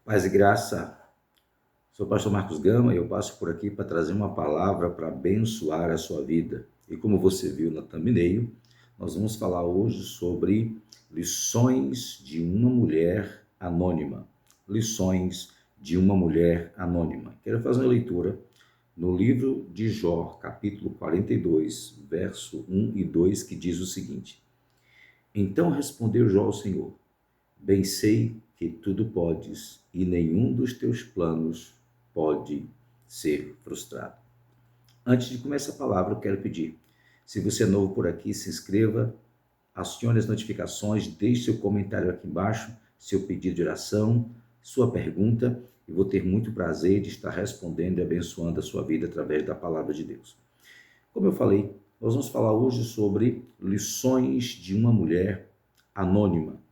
Paz e graça, sou o pastor Marcos Gama e eu passo por aqui para trazer uma palavra para abençoar a sua vida. E como você viu na thumbnail, nós vamos falar hoje sobre lições de uma mulher anônima. Lições de uma mulher anônima. Quero fazer uma leitura no livro de Jó, capítulo 42, verso 1 e 2, que diz o seguinte: Então respondeu Jó ao Senhor: Bem sei que tudo podes e nenhum dos teus planos pode ser frustrado. Antes de começar a palavra, eu quero pedir, se você é novo por aqui, se inscreva, acione as notificações, deixe seu comentário aqui embaixo, seu pedido de oração, sua pergunta, e vou ter muito prazer de estar respondendo e abençoando a sua vida através da palavra de Deus. Como eu falei, nós vamos falar hoje sobre lições de uma mulher anônima.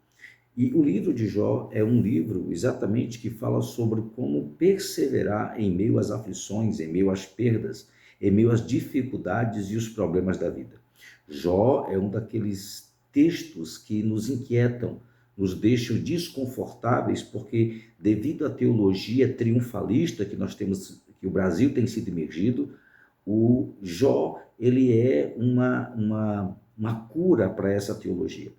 E o livro de Jó é um livro exatamente que fala sobre como perseverar em meio às aflições, em meio às perdas, em meio às dificuldades e os problemas da vida. Jó é um daqueles textos que nos inquietam, nos deixam desconfortáveis, porque devido à teologia triunfalista que nós temos, que o Brasil tem sido imergido, o Jó ele é uma cura para essa teologia.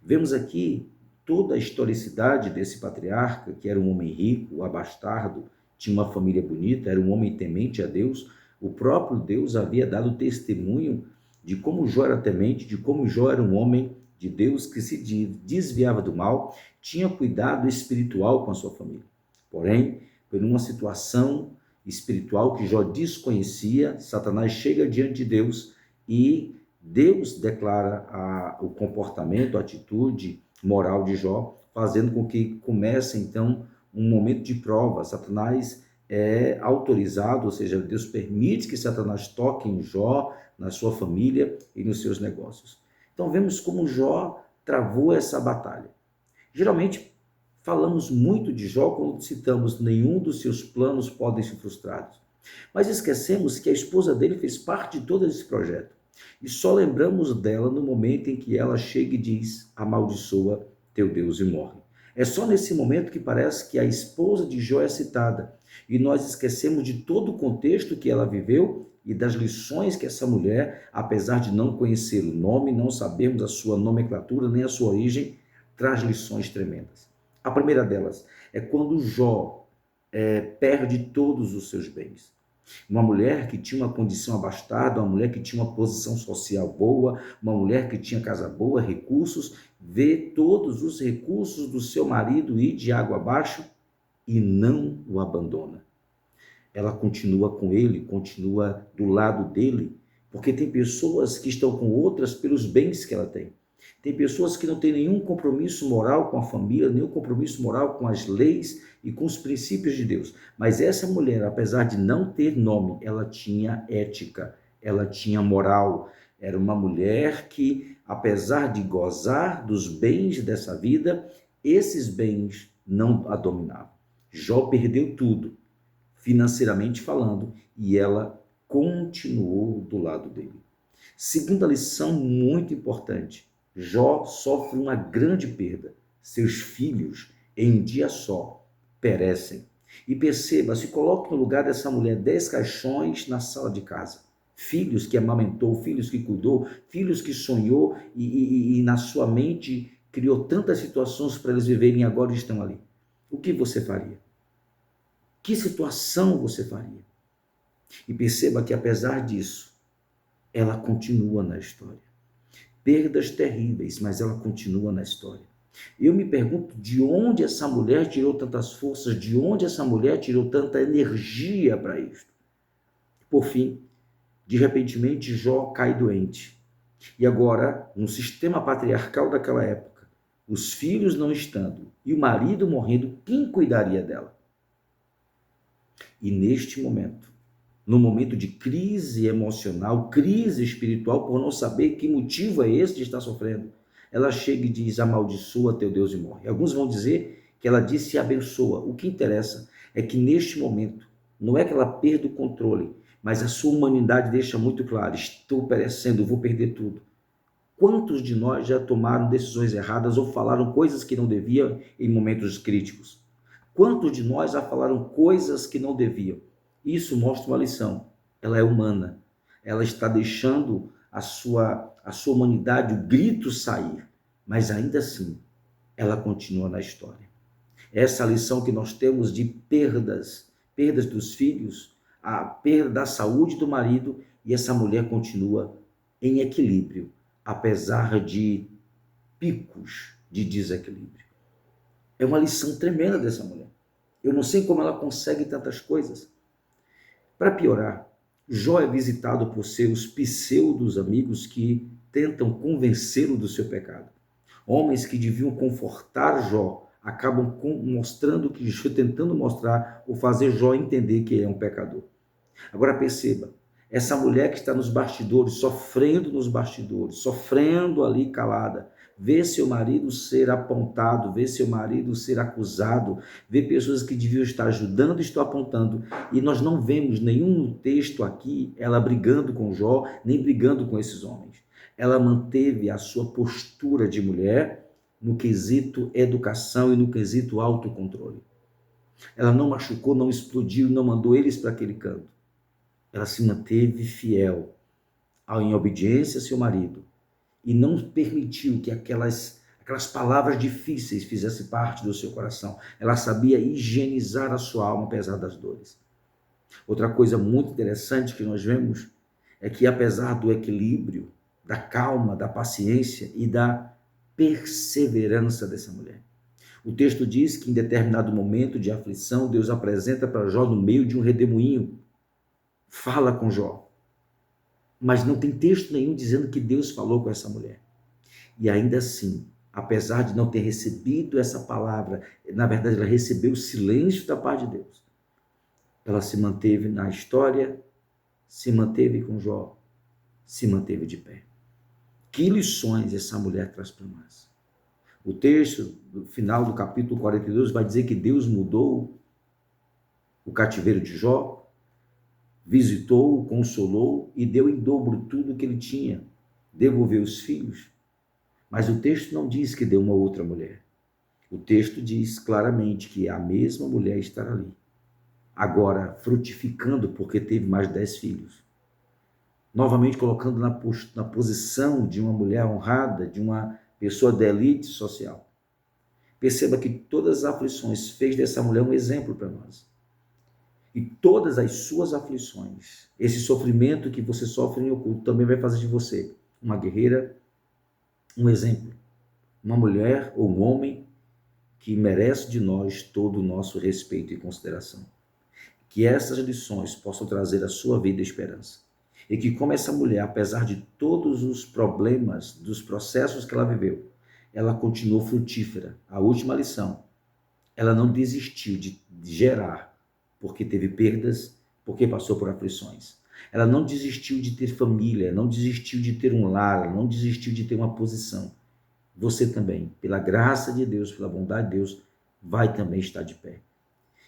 Vemos aqui toda a historicidade desse patriarca, que era um homem rico, abastardo, tinha uma família bonita, era um homem temente a Deus. O próprio Deus havia dado testemunho de como Jó era temente, de como Jó era um homem de Deus que se desviava do mal, tinha cuidado espiritual com a sua família. Porém, por uma situação espiritual que Jó desconhecia, Satanás chega diante de Deus e Deus declara o comportamento, a atitude moral de Jó, fazendo com que comece, então, um momento de prova. Satanás é autorizado, ou seja, Deus permite que Satanás toque em Jó, na sua família e nos seus negócios. Então, vemos como Jó travou essa batalha. Geralmente, falamos muito de Jó quando citamos nenhum dos seus planos podem ser frustrados. Mas esquecemos que a esposa dele fez parte de todo esse projeto. E só lembramos dela no momento em que ela chega e diz: amaldiçoa teu Deus e morre. É só nesse momento que parece que a esposa de Jó é citada. E nós esquecemos de todo o contexto que ela viveu e das lições que essa mulher, apesar de não conhecer o nome, não sabermos a sua nomenclatura nem a sua origem, traz lições tremendas. A primeira delas é quando Jó perde todos os seus bens. Uma mulher que tinha uma condição abastada, uma mulher que tinha uma posição social boa, uma mulher que tinha casa boa, recursos, vê todos os recursos do seu marido ir de água abaixo e não o abandona. Ela continua com ele, continua do lado dele, porque tem pessoas que estão com outras pelos bens que ela tem. Tem pessoas que não têm nenhum compromisso moral com a família, nenhum compromisso moral com as leis e com os princípios de Deus. Mas essa mulher, apesar de não ter nome, ela tinha ética, ela tinha moral. Era uma mulher que, apesar de gozar dos bens dessa vida, esses bens não a dominavam. Jó perdeu tudo, financeiramente falando, e ela continuou do lado dele. Segunda lição muito importante: Jó sofre uma grande perda. Seus filhos, em um dia só, perecem. E perceba, se coloque no lugar dessa mulher, 10 caixões na sala de casa. Filhos que amamentou, filhos que cuidou, filhos que sonhou e na sua mente criou tantas situações para eles viverem e agora estão ali. O que você faria? Que situação você faria? E perceba que, apesar disso, ela continua na história. Perdas terríveis, mas ela continua na história. Eu me pergunto de onde essa mulher tirou tantas forças, de onde essa mulher tirou tanta energia para isso. Por fim, de repentemente, Jó cai doente. E agora, no sistema patriarcal daquela época, os filhos não estando e o marido morrendo, quem cuidaria dela? E neste momento, no momento de crise emocional, crise espiritual, por não saber que motivo é esse de estar sofrendo, ela chega e diz: amaldiçoa teu Deus e morre. Alguns vão dizer que ela disse abençoa. O que interessa é que neste momento, não é que ela perda o controle, mas a sua humanidade deixa muito claro: estou perecendo, vou perder tudo. Quantos de nós já tomaram decisões erradas ou falaram coisas que não deviam em momentos críticos? Quantos de nós já falaram coisas que não deviam? Isso mostra uma lição. Ela é humana. Ela está deixando a sua humanidade, o grito sair. Mas ainda assim, ela continua na história. Essa lição que nós temos de perdas dos filhos, a perda da saúde do marido, e essa mulher continua em equilíbrio, apesar de picos de desequilíbrio. É uma lição tremenda dessa mulher. Eu não sei como ela consegue tantas coisas. Para piorar, Jó é visitado por seus pseudos amigos que tentam convencê-lo do seu pecado. Homens que deviam confortar Jó acabam mostrando que tentando mostrar ou fazer Jó entender que é um pecador. Agora perceba, essa mulher que está nos bastidores, sofrendo ali calada, vê seu marido ser apontado, vê seu marido ser acusado, vê pessoas que deviam estar ajudando e estão apontando, e nós não vemos nenhum texto aqui ela brigando com Jó, nem brigando com esses homens. Ela manteve a sua postura de mulher no quesito educação e no quesito autocontrole. Ela não machucou, não explodiu, não mandou eles para aquele canto. Ela se manteve fiel em obediência a seu marido e não permitiu que aquelas palavras difíceis fizessem parte do seu coração. Ela sabia higienizar a sua alma apesar das dores. Outra coisa muito interessante que nós vemos é que apesar do equilíbrio, da calma, da paciência e da perseverança dessa mulher, o texto diz que em determinado momento de aflição, Deus apresenta para Jó no meio de um redemoinho, fala com Jó, mas não tem texto nenhum dizendo que Deus falou com essa mulher. E ainda assim, apesar de não ter recebido essa palavra, na verdade ela recebeu o silêncio da parte de Deus. Ela se manteve na história, se manteve com Jó, se manteve de pé. Que lições essa mulher traz para nós? O texto, no final do capítulo 42, vai dizer que Deus mudou o cativeiro de Jó, visitou-o, consolou e deu em dobro tudo que ele tinha, devolveu os filhos. Mas o texto não diz que deu uma outra mulher. O texto diz claramente que a mesma mulher estará ali, agora frutificando porque teve mais 10 filhos. Novamente colocando na posição de uma mulher honrada, de uma pessoa da elite social. Perceba que todas as aflições fez dessa mulher um exemplo para nós. E todas as suas aflições, esse sofrimento que você sofre em oculto, também vai fazer de você uma guerreira, um exemplo. Uma mulher ou um homem que merece de nós todo o nosso respeito e consideração. Que essas lições possam trazer à sua vida esperança. E que como essa mulher, apesar de todos os problemas, dos processos que ela viveu, ela continuou frutífera. A última lição, ela não desistiu de gerar, porque teve perdas, porque passou por aflições. Ela não desistiu de ter família, não desistiu de ter um lar, não desistiu de ter uma posição. Você também, pela graça de Deus, pela bondade de Deus, vai também estar de pé.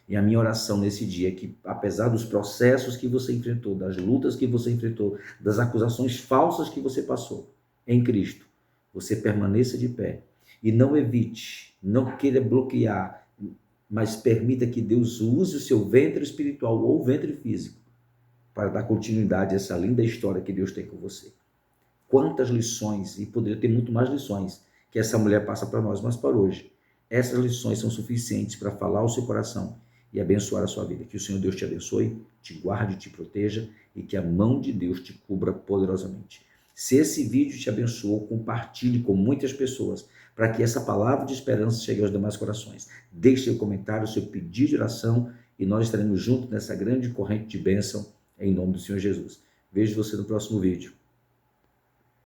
E a minha oração nesse dia é que, apesar dos processos que você enfrentou, das lutas que você enfrentou, das acusações falsas que você passou em Cristo, você permaneça de pé e não evite, não queira bloquear, mas permita que Deus use o seu ventre espiritual ou ventre físico para dar continuidade a essa linda história que Deus tem com você. Quantas lições, e poderia ter muito mais lições, que essa mulher passa para nós, mas para hoje, essas lições são suficientes para falar ao seu coração e abençoar a sua vida. Que o Senhor Deus te abençoe, te guarde, te proteja e que a mão de Deus te cubra poderosamente. Se esse vídeo te abençoou, compartilhe com muitas pessoas para que essa palavra de esperança chegue aos demais corações. Deixe seu comentário, seu pedido de oração e nós estaremos juntos nessa grande corrente de bênção em nome do Senhor Jesus. Vejo você no próximo vídeo.